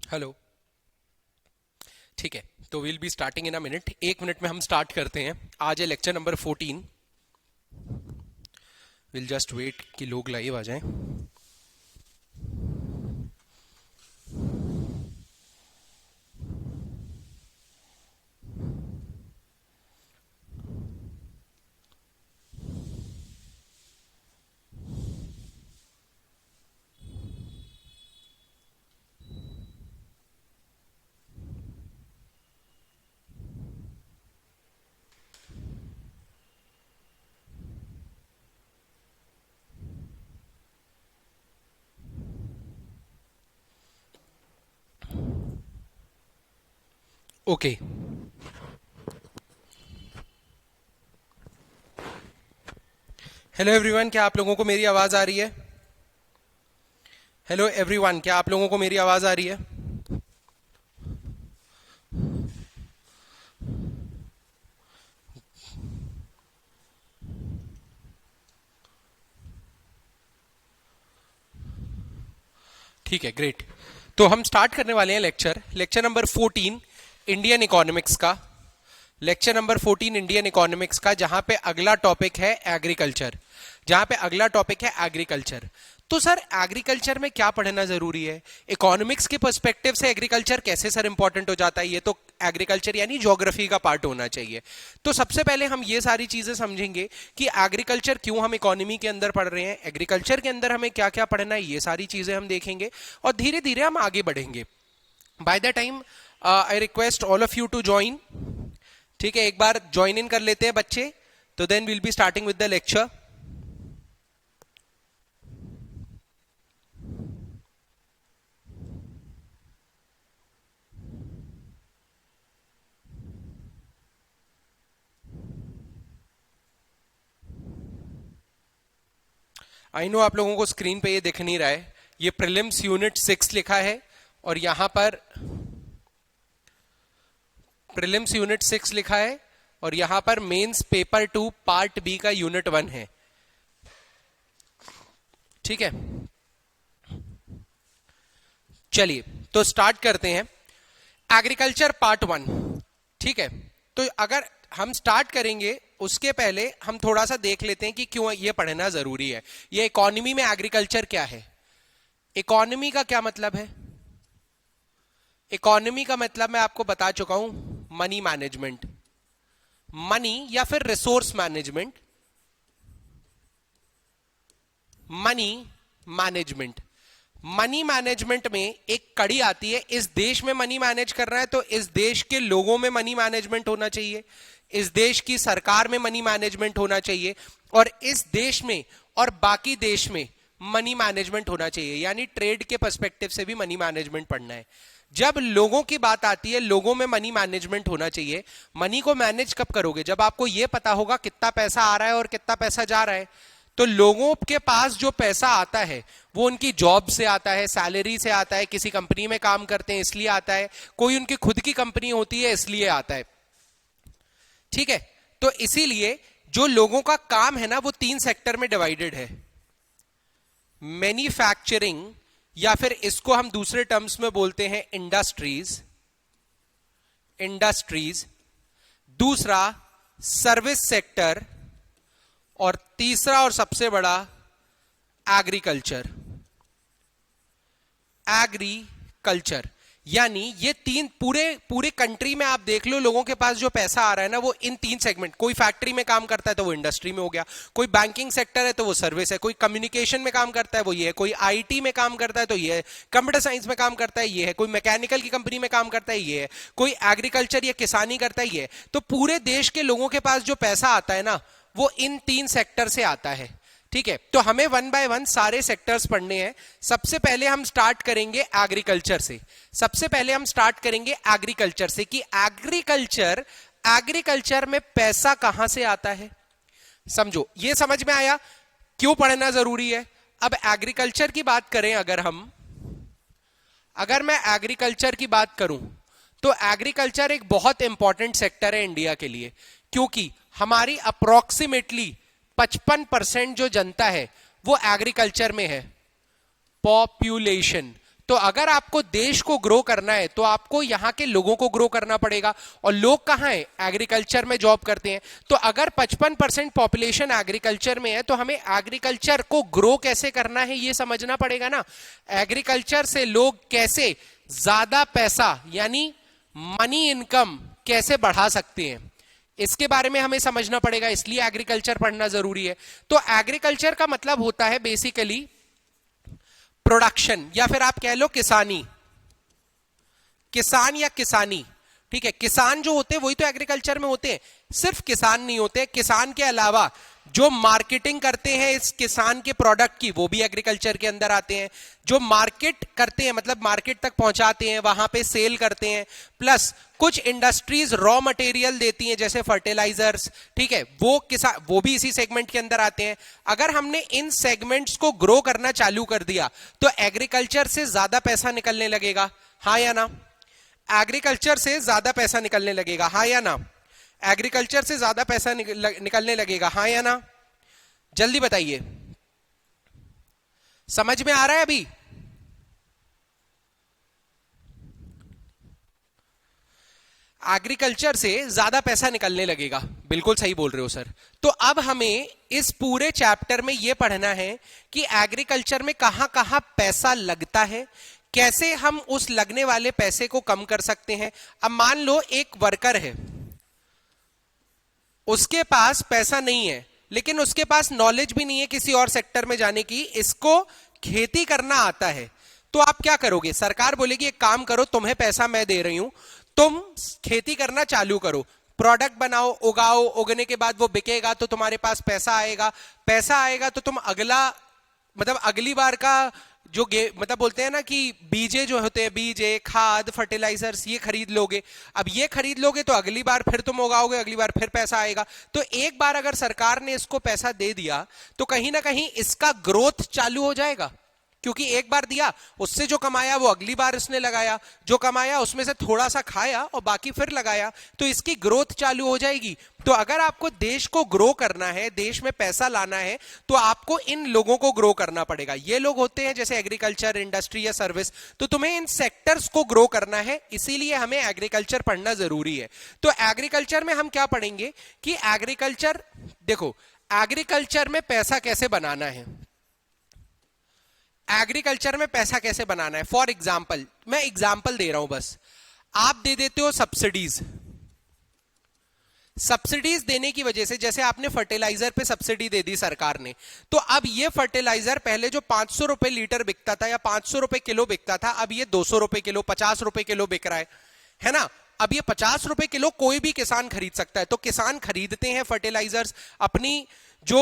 Hello. ठीक है, तो will be starting in a minute. 1 minute में हम स्टार्ट करते हैं। आज है lecture number 14। Will just wait कि लोग लाइव आ जाएं। ओके, हेलो एवरीवन, क्या आप लोगों को मेरी आवाज आ रही है? हेलो एवरीवन, क्या आप लोगों को मेरी आवाज आ रही है? ठीक है, ग्रेट। तो हम स्टार्ट करने वाले हैं लेक्चर नंबर 14 इंडियन इकोनॉमिक्स का। लेक्चर नंबर 14 इंडियन इकोनॉमिक्स का, जहां पे अगला टॉपिक है एग्रीकल्चर। तो सर, एग्रीकल्चर में क्या पढ़ना जरूरी है? इकोनॉमिक्स के पर्सपेक्टिव से एग्रीकल्चर कैसे सर इंपॉर्टेंट हो जाता है? ये तो एग्रीकल्चर यानी ज्योग्राफी का पार्ट होना चाहिए। तो सबसे पहले हम ये सारी चीजें समझेंगे कि एग्रीकल्चर क्यों हम इकोनॉमी के अंदर पढ़ रहे हैं, एग्रीकल्चर के अंदर हमें क्या क्या पढ़ना है, ये सारी चीजें हम देखेंगे और धीरे धीरे हम आगे बढ़ेंगे। By the time I request all of you to join. ठीक है, एक बार ज्वाइन इन कर लेते हैं बच्चे, तो then will be starting with the lecture. I know आप लोगों को स्क्रीन पे ये दिख नहीं रहा है, ये प्रीलिम्स यूनिट 6 लिखा है और यहां पर प्रीलिम्स यूनिट 6 लिखा है और यहां पर मेंस पेपर 2 पार्ट बी का यूनिट 1 है। ठीक है, चलिए तो स्टार्ट करते हैं। Agriculture part 1। ठीक है, तो अगर हम स्टार्ट करेंगे उसके पहले हम थोड़ा सा देख लेते हैं कि क्यों ये पढ़ना जरूरी है। ये इकोनॉमी में एग्रीकल्चर क्या है? इकोनॉमी का क्या मतलब है? इकोनॉमी का मतलब मैं आपको बता चुका हूं, मनी मैनेजमेंट, मनी या फिर resource management. Money management, money management में एक कड़ी आती है। इस देश में मनी मैनेज कर रहा है तो इस देश के लोगों में मनी मैनेजमेंट होना चाहिए, इस देश की सरकार में मनी मैनेजमेंट होना चाहिए और इस देश में और बाकी देश में मनी मैनेजमेंट होना चाहिए। यानी ट्रेड के पर्सपेक्टिव से भी मनी मैनेजमेंट पढ़ना है। जब लोगों की बात आती है, लोगों में मनी मैनेजमेंट होना चाहिए। मनी को मैनेज कब करोगे? जब आपको यह पता होगा कितना पैसा आ रहा है और कितना पैसा जा रहा है। तो लोगों के पास जो पैसा आता है वो उनकी जॉब से आता है, सैलरी से आता है, किसी कंपनी में काम करते हैं इसलिए आता है, कोई उनकी खुद की कंपनी होती है इसलिए आता है। ठीक है, तो इसीलिए जो लोगों का काम है ना वो 3 सेक्टर में डिवाइडेड है। मैन्युफैक्चरिंग, या फिर इसको हम दूसरे टर्म्स में बोलते हैं इंडस्ट्रीज। दूसरा सर्विस सेक्टर और तीसरा और सबसे बड़ा एग्रीकल्चर। यानी ये 3 पूरे कंट्री में आप देख लो, लोगों के पास जो पैसा आ रहा है ना वो इन 3 सेगमेंट। कोई फैक्ट्री में काम करता है तो वो इंडस्ट्री में हो गया, कोई बैंकिंग सेक्टर है तो वो सर्विस है, कोई कम्युनिकेशन में काम करता है वो ये है, कोई आईटी में काम करता है तो ये है, कंप्यूटर साइंस में काम करता है ये है, कोई मैकेनिकल की कंपनी में काम करता है ये है, कोई एग्रीकल्चर या किसानी करता है ये है। तो पूरे देश के लोगों के पास जो पैसा आता है ना वो इन 3 सेक्टर से आता है। ठीक है, तो हमें 1 बाय 1 सारे सेक्टर्स पढ़ने हैं। सबसे पहले हम स्टार्ट करेंगे एग्रीकल्चर से कि एग्रीकल्चर में पैसा कहां से आता है। समझो, ये समझ में आया क्यों पढ़ना जरूरी है। अब एग्रीकल्चर की बात करें, अगर मैं एग्रीकल्चर की बात करूं तो एग्रीकल्चर एक बहुत इंपॉर्टेंट सेक्टर है इंडिया के लिए, क्योंकि हमारी अप्रोक्सीमेटली 55% जो जनता है वो एग्रीकल्चर में है, पॉपुलेशन। तो अगर आपको देश को ग्रो करना है तो आपको यहां के लोगों को ग्रो करना पड़ेगा, और लोग कहां हैं? एग्रीकल्चर में जॉब करते हैं। तो अगर 55% पॉपुलेशन एग्रीकल्चर में है तो हमें एग्रीकल्चर को ग्रो कैसे करना है ये समझना पड़ेगा ना। एग्रीकल्चर से लोग कैसे ज्यादा पैसा यानी मनी इनकम कैसे बढ़ा सकते हैं, इसके बारे में हमें समझना पड़ेगा, इसलिए एग्रीकल्चर पढ़ना जरूरी है। तो एग्रीकल्चर का मतलब होता है बेसिकली प्रोडक्शन, या फिर आप कह लो किसानी, किसान या किसानी। ठीक है, किसान जो होते हैं वही तो एग्रीकल्चर में होते हैं, सिर्फ किसान नहीं होते। किसान के अलावा जो मार्केटिंग करते हैं इस किसान के प्रोडक्ट की, वो भी एग्रीकल्चर के अंदर आते हैं। जो मार्केट करते हैं मतलब मार्केट तक पहुंचाते हैं, वहां पे सेल करते हैं, प्लस कुछ इंडस्ट्रीज रॉ मटेरियल देती हैं जैसे फर्टिलाइजर्स, ठीक है, वो भी इसी सेगमेंट के अंदर आते हैं। अगर हमने इन सेगमेंट्स को ग्रो करना चालू कर दिया तो एग्रीकल्चर से ज्यादा पैसा निकलने लगेगा, हाँ या ना? एग्रीकल्चर से ज्यादा पैसा निकलने लगेगा, हाँ या ना? एग्रीकल्चर से ज्यादा पैसा निकलने लगेगा, हाँ या ना? जल्दी बताइए, समझ में आ रहा है अभी? एग्रीकल्चर से ज्यादा पैसा निकलने लगेगा, बिल्कुल सही बोल रहे हो सर। तो अब हमें इस पूरे चैप्टर में यह पढ़ना है कि एग्रीकल्चर में कहां कहां पैसा लगता है, कैसे हम उस लगने वाले पैसे को कम कर सकते हैं। अब मान लो एक वर्कर है, उसके पास पैसा नहीं है, लेकिन उसके पास नॉलेज भी नहीं है किसी और सेक्टर में जाने की, इसको खेती करना आता है, तो आप क्या करोगे? सरकार बोलेगी एक काम करो, तुम्हें पैसा मैं दे रही हूं, तुम खेती करना चालू करो, प्रोडक्ट बनाओ, उगाओ, उगने के बाद वो बिकेगा तो तुम्हारे पास पैसा आएगा, पैसा आएगा तो तुम अगली बार का जो मतलब बोलते हैं ना कि बीजे जो होते हैं, बीजे, खाद, फर्टिलाइजर्स, ये खरीद लोगे। अब ये खरीद लोगे तो अगली बार फिर तुम उगाओगे, अगली बार फिर पैसा आएगा। तो एक बार अगर सरकार ने इसको पैसा दे दिया तो कहीं ना कहीं इसका ग्रोथ चालू हो जाएगा, क्योंकि एक बार दिया, उससे जो कमाया वो अगली बार इसने लगाया, जो कमाया उसमें से थोड़ा सा खाया और बाकी फिर लगाया, तो इसकी ग्रोथ चालू हो जाएगी। तो अगर आपको देश को ग्रो करना है, देश में पैसा लाना है, तो आपको इन लोगों को ग्रो करना पड़ेगा। ये लोग होते हैं जैसे एग्रीकल्चर, इंडस्ट्री या सर्विस, तो तुम्हें इन सेक्टर्स को ग्रो करना है, इसीलिए हमें एग्रीकल्चर पढ़ना जरूरी है। तो एग्रीकल्चर में हम क्या पढ़ेंगे कि एग्रीकल्चर, देखो एग्रीकल्चर में पैसा कैसे बनाना है, एग्रीकल्चर में पैसा कैसे बनाना है। फॉर एग्जाम्पल, मैं एग्जाम्पल दे रहा हूं बस, आप दे देते हो सब्सिडीज, सब्सिडीज देने की वजह से, जैसे आपने फर्टिलाइजर पे सब्सिडी दे दी सरकार ने, तो अब ये फर्टिलाइजर पहले जो 500 रुपए लीटर बिकता था या 500 रुपए किलो बिकता था, अब ये 200 रुपए किलो, 50 रुपए किलो बिक रहा है ना? अब ये 50 रुपए किलो कोई भी किसान खरीद सकता है। तो किसान खरीदते हैं फर्टिलाइजर्स, अपनी जो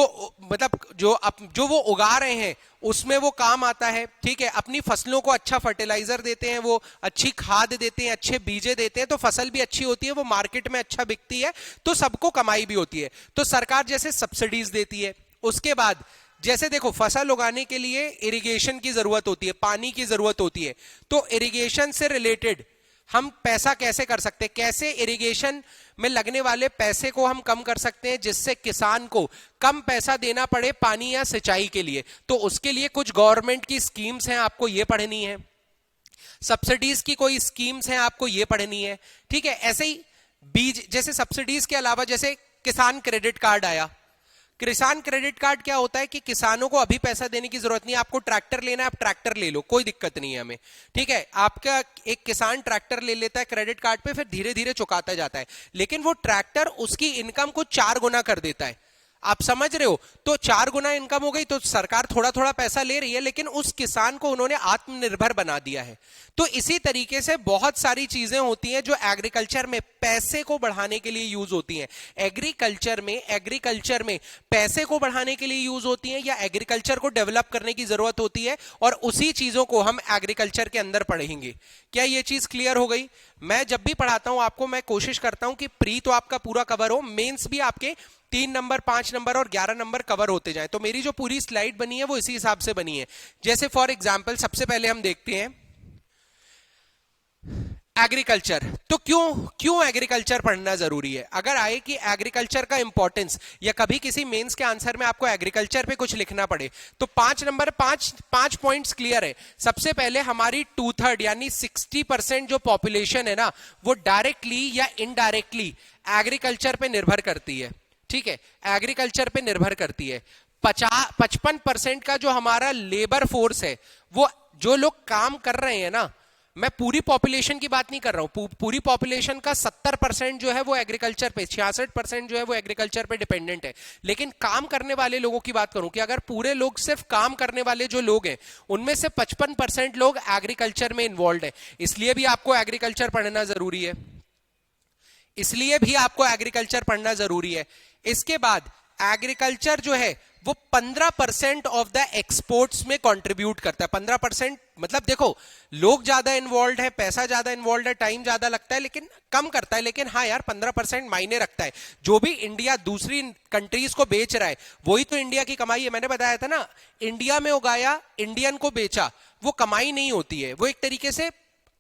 वो उगा रहे हैं उसमें वो काम आता है, ठीक है, अपनी फसलों को अच्छा फर्टिलाइजर देते हैं, वो अच्छी खाद देते हैं, अच्छे बीजे देते हैं, तो फसल भी अच्छी होती है, वो मार्केट में अच्छा बिकती है, तो सबको कमाई भी होती है। तो सरकार जैसे सब्सिडीज देती है, उसके बाद जैसे देखो फसल उगाने के लिए इरिगेशन की जरूरत होती है, पानी की जरूरत होती है, तो इरिगेशन से रिलेटेड हम पैसा कैसे कर सकते हैं, कैसे इरिगेशन में लगने वाले पैसे को हम कम कर सकते हैं जिससे किसान को कम पैसा देना पड़े पानी या सिंचाई के लिए। तो उसके लिए कुछ गवर्नमेंट की स्कीम्स हैं, आपको ये पढ़नी है, सब्सिडीज की कोई स्कीम्स हैं, आपको ये पढ़नी है, ठीक है। ऐसे ही बीज, जैसे सब्सिडीज के अलावा जैसे किसान क्रेडिट कार्ड आया, किसान क्रेडिट कार्ड क्या होता है कि किसानों को अभी पैसा देने की जरूरत नहीं है, आपको ट्रैक्टर लेना है आप ट्रैक्टर ले लो, कोई दिक्कत नहीं है हमें, ठीक है। आपका एक किसान ट्रैक्टर ले लेता है क्रेडिट कार्ड पे, फिर धीरे धीरे चुकाता जाता है, लेकिन वो ट्रैक्टर उसकी इनकम को 4 गुना कर देता है, आप समझ रहे हो? तो 4 गुना इनकम हो गई, तो सरकार थोड़ा थोड़ा पैसा ले रही है, लेकिन उस किसान को उन्होंने आत्मनिर्भर बना दिया है। तो इसी तरीके से बहुत सारी चीजें होती हैं जो एग्रीकल्चर में पैसे को बढ़ाने के लिए यूज होती हैं। एग्रीकल्चर में पैसे को बढ़ाने के लिए यूज होती हैं या एग्रीकल्चर को डेवलप करने की जरूरत होती है, और उसी चीजों को हम एग्रीकल्चर के अंदर पढ़ेंगे। क्या ये चीज क्लियर हो गई? मैं जब भी पढ़ाता हूं आपको, मैं कोशिश करता हूं कि प्री तो आपका पूरा कवर हो, मेंस भी आपके 3 नंबर, 5 नंबर और 11 नंबर कवर होते जाएं। तो मेरी जो पूरी स्लाइड बनी है वो इसी हिसाब से बनी है। जैसे फॉर एग्जांपल सबसे पहले हम देखते हैं एग्रीकल्चर, तो क्यों एग्रीकल्चर पढ़ना जरूरी है? अगर आए कि एग्रीकल्चर का इंपॉर्टेंस, या कभी किसी मेंस के आंसर में आपको एग्रीकल्चर पे कुछ लिखना पड़े, तो 5 पॉइंट्स क्लियर है। सबसे पहले हमारी 2/3 यानी 60% जो पॉपुलेशन है ना, वो डायरेक्टली या इनडायरेक्टली एग्रीकल्चर पे निर्भर करती है। ठीक है, एग्रीकल्चर पे निर्भर करती है। 55% का जो हमारा लेबर फोर्स है, वो जो लोग काम कर रहे हैं ना, मैं पूरी पॉपुलेशन की बात नहीं कर रहा हूं, पूरी पॉपुलेशन का 70% जो है वो एग्रीकल्चर पे, 66% जो है वो एग्रीकल्चर पे डिपेंडेंट है। लेकिन काम करने वाले लोगों की बात करूं कि अगर पूरे लोग सिर्फ काम करने वाले जो लोग हैं, उनमें से 55% लोग एग्रीकल्चर में इन्वॉल्व है। इसलिए भी आपको एग्रीकल्चर पढ़ना जरूरी है, इसलिए भी आपको एग्रीकल्चर पढ़ना जरूरी है। इसके बाद एग्रीकल्चर जो है वो 15% ऑफ द एक्सपोर्ट्स में कंट्रीब्यूट करता है। 15% मतलब देखो, लोग ज्यादा इन्वॉल्व है, पैसा ज्यादा इन्वॉल्व है, टाइम ज्यादा लगता है, लेकिन कम करता है। लेकिन हाँ यार, 15% मायने रखता है। जो भी इंडिया दूसरी कंट्रीज को बेच रहा है, वही तो इंडिया की कमाई है। मैंने बताया था ना, इंडिया में उगाया, इंडियन को बेचा, वो कमाई नहीं होती है। वो एक तरीके से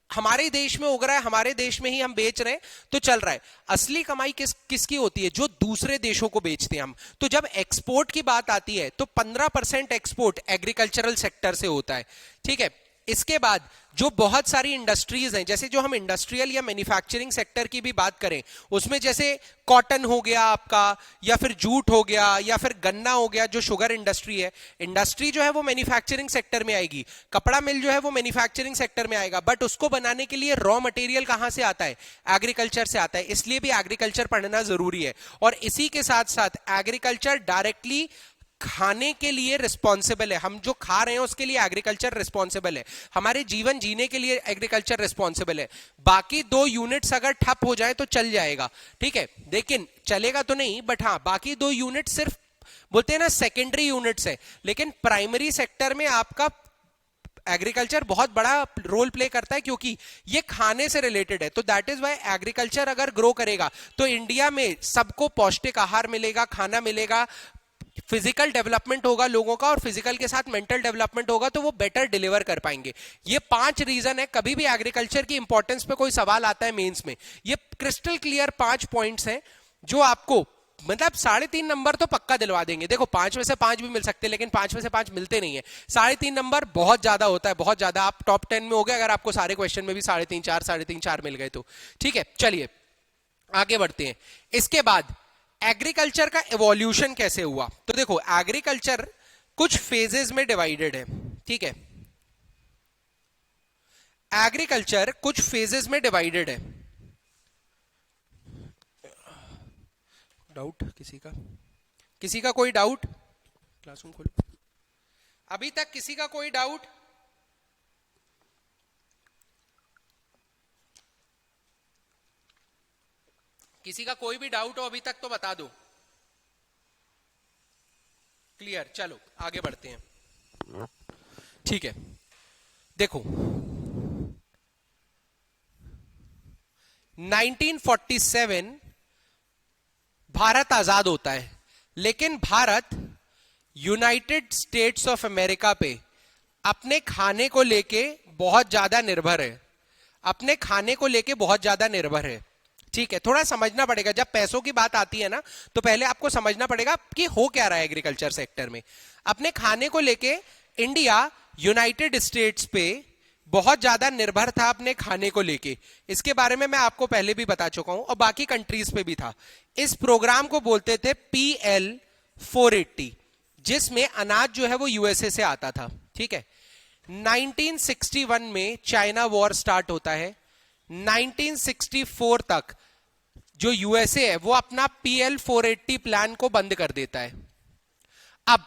हमारे देश में उग रहा है, हमारे देश में ही हम बेच रहे हैं, तो चल रहा है। असली कमाई किसकी होती है? जो दूसरे देशों को बेचते हैं हम। तो जब एक्सपोर्ट की बात आती है, तो 15% एक्सपोर्ट एग्रीकल्चरल सेक्टर से होता है। ठीक है, इसके बाद जो बहुत सारी इंडस्ट्रीज हैं, जैसे जो हम इंडस्ट्रियल या मैन्युफैक्चरिंग सेक्टर की भी बात करें, उसमें जैसे कॉटन हो गया आपका, या फिर जूट हो गया, या फिर गन्ना हो गया, जो शुगर इंडस्ट्री है। इंडस्ट्री जो है वो मैन्युफैक्चरिंग सेक्टर में आएगी। कपड़ा मिल जो है वो मैन्युफैक्चरिंग सेक्टर में आएगा, बट उसको बनाने के लिए रॉ मटेरियल कहां से आता है? एग्रीकल्चर से आता है। इसलिए भी एग्रीकल्चर पढ़ना जरूरी है। और इसी के साथ साथ एग्रीकल्चर डायरेक्टली खाने के लिए रिस्पॉन्सिबल है। हम जो खा रहे हैं उसके लिए एग्रीकल्चर रिस्पॉन्सिबल है। हमारे जीवन जीने के लिए एग्रीकल्चर रिस्पॉन्सिबल है। बाकी 2 यूनिट्स अगर ठप हो जाए तो चल जाएगा, ठीक है, लेकिन चलेगा तो नहीं, बट हाँ, बाकी 2 यूनिट सिर्फ बोलते हैं ना सेकेंडरी यूनिट्स है। लेकिन प्राइमरी सेक्टर में आपका एग्रीकल्चर बहुत बड़ा रोल प्ले करता है, क्योंकि ये खाने से रिलेटेड है। तो दैट इज व्हाई एग्रीकल्चर अगर ग्रो करेगा तो इंडिया में सबको पौष्टिक आहार मिलेगा, खाना मिलेगा, फिजिकल डेवलपमेंट होगा लोगों का, और फिजिकल के साथ मेंटल डेवलपमेंट होगा, तो वो बेटर डिलीवर कर पाएंगे। ये 5 रीजन है। कभी भी एग्रीकल्चर की इंपॉर्टेंस पे कोई सवाल आता है मेंस में, ये क्रिस्टल क्लियर 5 पॉइंट्स हैं जो आपको मतलब 3.5 नंबर तो पक्का दिलवा देंगे। देखो 5 में से 5 भी मिल सकते हैं, लेकिन 5 में से 5 मिलते नहीं है। 3.5 नंबर बहुत ज्यादा होता है, बहुत ज्यादा। आप टॉप 10 में हो गए अगर आपको सारे क्वेश्चन में भी 3.5 4 मिल गए तो। ठीक है, चलिए आगे बढ़ते हैं। इसके बाद एग्रीकल्चर का एवोल्यूशन कैसे हुआ? तो देखो, एग्रीकल्चर कुछ फेजेस में डिवाइडेड है। ठीक है, एग्रीकल्चर कुछ फेजेस में डिवाइडेड है। डाउट किसी का कोई डाउट? क्लासरूम खोलो। अभी तक किसी का कोई डाउट? किसी का कोई भी डाउट हो अभी तक तो बता दो। क्लियर, चलो आगे बढ़ते हैं। ठीक है, देखो 1947 भारत आजाद होता है, लेकिन Bharat United states of America पे अपने खाने को लेके बहुत ज्यादा निर्भर है। अपने खाने को लेके बहुत ज्यादा निर्भर है। ठीक है, थोड़ा समझना पड़ेगा। जब पैसों की बात आती है ना, तो पहले आपको समझना पड़ेगा कि हो क्या रहा है एग्रीकल्चर सेक्टर में। अपने खाने को लेके इंडिया यूनाइटेड स्टेट्स पे बहुत ज्यादा निर्भर था अपने खाने को लेके। इसके बारे में मैं आपको पहले भी बता चुका हूं, और बाकी कंट्रीज पे भी था। इस प्रोग्राम को बोलते थे PL 480, जिसमें अनाज जो है वो यूएसए से आता था। ठीक है, 1961 में चाइना वॉर स्टार्ट होता है। 1964 तक जो यूएसए है वो अपना PL 480 प्लान को बंद कर देता है। अब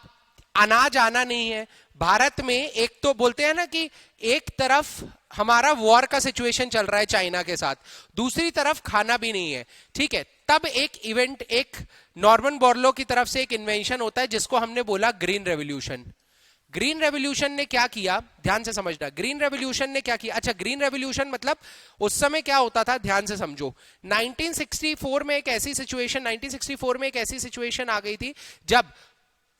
अनाज आना नहीं है भारत में। एक तो बोलते हैं ना कि एक तरफ हमारा वॉर का सिचुएशन चल रहा है चाइना के साथ, दूसरी तरफ खाना भी नहीं है। ठीक है, तब एक इवेंट, एक नॉर्मन बोरलो की तरफ से एक इन्वेंशन होता है जिसको हमने बोला ग्रीन रेवोल्यूशन। ग्रीन रेवोल्यूशन ने क्या किया, ध्यान से समझना। ग्रीन रेवोल्यूशन ने क्या किया? अच्छा, ग्रीन रेवोल्यूशन मतलब उस समय क्या होता था, ध्यान से समझो। 1964 में एक ऐसी सिचुएशन आ गई थी जब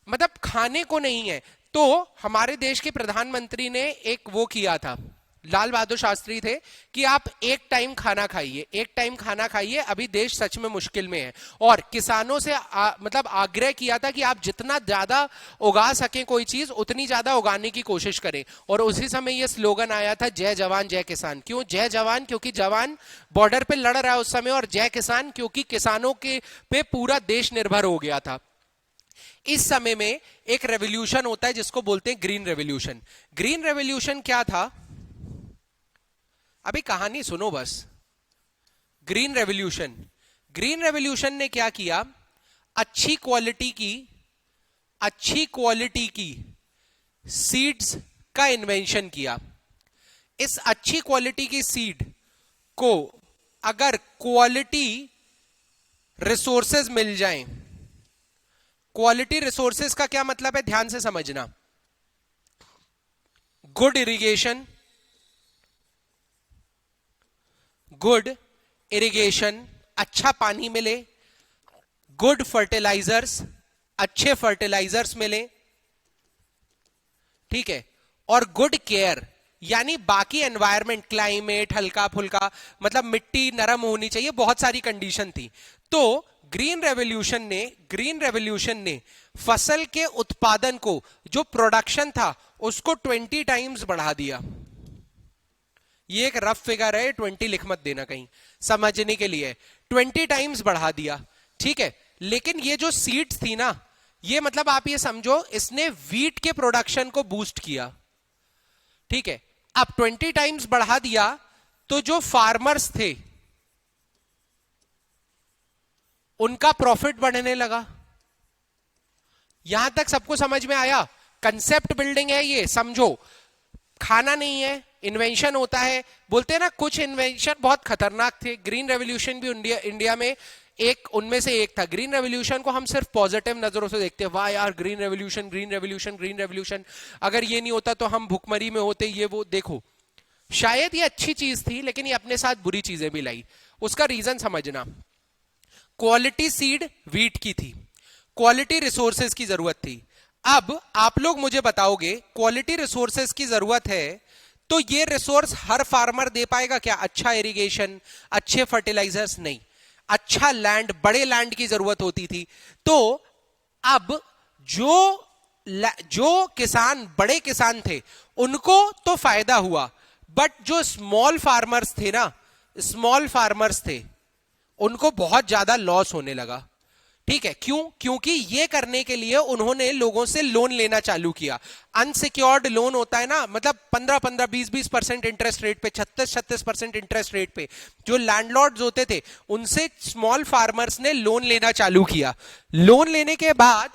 मतलब खाने को नहीं है, तो हमारे देश के प्रधानमंत्री ने एक वो किया था, लाल बहादुर शास्त्री थे कि आप एक टाइम खाना खाइए, एक टाइम खाना खाइए, अभी देश सच में मुश्किल में है। और किसानों से मतलब आग्रह किया था कि आप जितना ज्यादा उगा सकें कोई चीज उतनी ज्यादा उगाने की कोशिश करें। और उसी समय ये स्लोगन आया था, जय जवान जय किसान। क्यों जय जवान? क्योंकि जवान बॉर्डर पे लड़ रहा है उस समय, और जय किसान क्योंकि किसानों के पे पूरा देश निर्भर हो गया था। इस समय में एक रेवोल्यूशन होता है जिसको बोलते हैं ग्रीन रेवोल्यूशन। ग्रीन रेवोल्यूशन क्या था? अभी कहानी सुनो बस। ग्रीन रेवोल्यूशन, ग्रीन रेवोल्यूशन ने क्या किया? अच्छी क्वालिटी की सीड्स का इन्वेंशन किया। इस अच्छी क्वालिटी की सीड को अगर क्वालिटी रिसोर्सेज मिल जाएं, क्वालिटी रिसोर्सेज का क्या मतलब है ध्यान से समझना। गुड इरिगेशन, अच्छा पानी मिले, गुड फर्टिलाइजर्स, अच्छे फर्टिलाइजर्स मिले, ठीक है, और गुड केयर, यानी बाकी एनवायरमेंट, क्लाइमेट हल्का फुल्का, मतलब मिट्टी नरम होनी चाहिए, बहुत सारी कंडीशन थी। तो ग्रीन रेवोल्यूशन ने फसल के उत्पादन को, जो प्रोडक्शन था उसको 20 टाइम्स बढ़ा दिया। ये एक रफ फिगर है, 20 लिख मत देना कहीं, समझने के लिए। 20 टाइम्स बढ़ा दिया, ठीक है। लेकिन ये जो सीड्स थी ना, ये मतलब आप ये समझो इसने वीट के प्रोडक्शन को बूस्ट किया, ठीक है। अब 20 टाइम्स बढ़ा दिया तो जो फार्मर्स थे उनका प्रॉफिट बढ़ने लगा। यहां तक सबको समझ में आया? कंसेप्ट बिल्डिंग है ये, समझो। खाना नहीं है, इन्वेंशन होता है। बोलते हैं ना कुछ इन्वेंशन बहुत खतरनाक थे। ग्रीन रेवोल्यूशन भी इंडिया में एक उनमें से एक था। ग्रीन रेवोल्यूशन को हम सिर्फ पॉजिटिव नजरों से देखते हैं, वाह यार green revolution, green revolution, green revolution, अगर ये नहीं होता तो हम भुखमरी में होते, ये वो। देखो शायद ये अच्छी चीज थी लेकिन ये अपने साथ बुरी चीजें भी लाई। उसका रीजन समझना। क्वालिटी सीड वीट की थी, क्वालिटी रिसोर्सेज की जरूरत थी। अब आप लोग मुझे बताओगे क्वालिटी रिसोर्सेज की जरूरत है तो ये रिसोर्स हर फार्मर दे पाएगा क्या? अच्छा इरिगेशन, अच्छे फर्टिलाइजर्स नहीं, अच्छा लैंड, बड़े लैंड की जरूरत होती थी। तो अब जो किसान, बड़े किसान थे उनको तो फायदा हुआ, बट जो स्मॉल फार्मर्स थे ना, स्मॉल फार्मर्स थे, उनको बहुत ज्यादा लॉस होने लगा, ठीक है। क्यों? क्योंकि ये करने के लिए उन्होंने लोगों से लोन लेना चालू किया। अनसिक्योर्ड लोन होता है ना, मतलब 15-15, 20-20% इंटरेस्ट रेट पे, 36-36% इंटरेस्ट रेट पे जो लैंडलॉर्ड्स होते थे उनसे स्मॉल फार्मर्स ने लोन लेना चालू किया। लोन लेने के बाद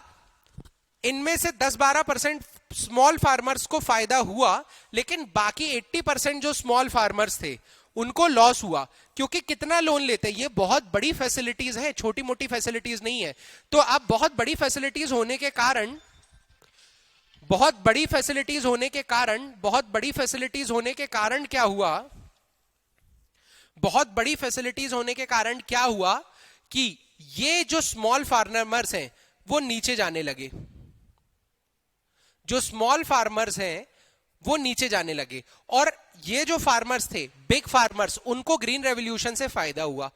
इनमें से 10-12% स्मॉल फार्मर्स को फायदा हुआ, लेकिन बाकी 80% जो स्मॉल फार्मर्स थे उनको लॉस हुआ। क्योंकि कितना लोन लेते हैं, ये बहुत बड़ी फैसिलिटीज है, छोटी मोटी फैसिलिटीज नहीं है। तो अब बहुत बड़ी फैसिलिटीज होने के कारण क्या हुआ? बहुत बड़ी फैसिलिटीज होने के कारण क्या हुआ कि ये जो स्मॉल फार्मर्स हैं वो नीचे जाने लगे। जो स्मॉल फार्मर्स हैं वो नीचे जाने लगे, और ये जो फार्मर्स थे, बिग फार्मर्स, उनको ग्रीन रेवोल्यूशन से फायदा हुआ।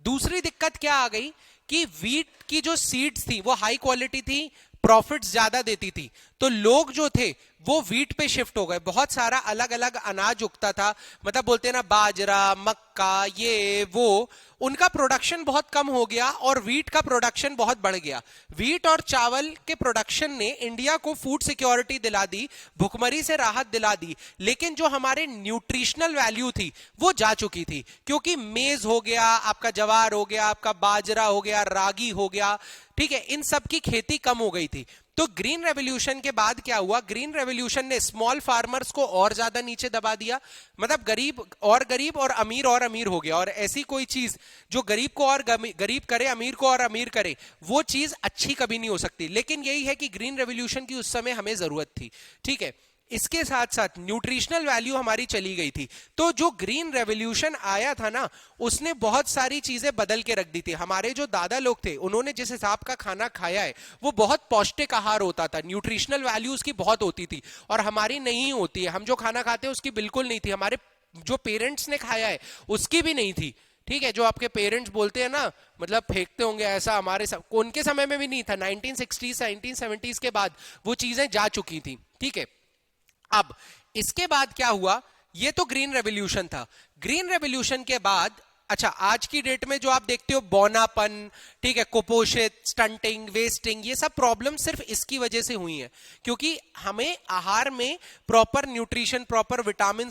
दूसरी दिक्कत क्या आ गई कि वीट की जो सीड्स थी वो हाई क्वालिटी थी, प्रॉफिट्स ज्यादा देती थी, तो लोग जो थे वो वीट पे शिफ्ट हो गए। बहुत सारा अलग अलग अनाज उगता था, मतलब बोलते हैं ना बाजरा, मक्का, ये वो, उनका प्रोडक्शन बहुत कम हो गया और वीट का प्रोडक्शन बहुत बढ़ गया। वीट और चावल के प्रोडक्शन ने इंडिया को फूड सिक्योरिटी दिला दी, भुखमरी से राहत दिला दी, लेकिन जो हमारे न्यूट्रिशनल वैल्यू थी वो जा चुकी थी। क्योंकि मेज हो गया, आपका जवार हो गया, आपका बाजरा हो गया, रागी हो गया, ठीक है, इन सब की खेती कम हो गई थी। तो ग्रीन रेवोल्यूशन के बाद क्या हुआ? ग्रीन रेवोल्यूशन ने स्मॉल फार्मर्स को और ज्यादा नीचे दबा दिया, मतलब गरीब और अमीर हो गया। और ऐसी कोई चीज जो गरीब को और गरीब करे, अमीर को और अमीर करे, वो चीज अच्छी कभी नहीं हो सकती। लेकिन यही है कि ग्रीन रेवोल्यूशन की उस समय हमें जरूरत थी, ठीक है। इसके साथ साथ न्यूट्रिशनल वैल्यू हमारी चली गई थी। तो जो ग्रीन रेवोल्यूशन आया था ना, उसने बहुत सारी चीजें बदल के रख दी थी। हमारे जो दादा लोग थे, उन्होंने जिस हिसाब का खाना खाया है वो बहुत पौष्टिक आहार होता था, न्यूट्रिशनल वैल्यू उसकी बहुत होती थी, और हमारी नहीं होती है। हम जो खाना खाते हैं उसकी बिल्कुल नहीं थी, हमारे जो पेरेंट्स ने खाया है उसकी भी नहीं थी। ठीक है, जो आपके पेरेंट्स बोलते हैं ना, मतलब फेंकते होंगे ऐसा, हमारे उनके समय में भी नहीं था। 1960s 1970s के बाद वो चीजें जा चुकी थी। ठीक है, अब इसके बाद क्या हुआ, ये तो ग्रीन रेवोल्यूशन था। ग्रीन रेवोल्यूशन के बाद अच्छा, आज की डेट में जो आप देखते हो बौनापन, ठीक है, कुपोषित, स्टंटिंग, वेस्टिंग, ये सब प्रॉब्लम सिर्फ इसकी वजह से हुई है, क्योंकि हमें आहार में प्रॉपर न्यूट्रिशन, प्रॉपर विटामिन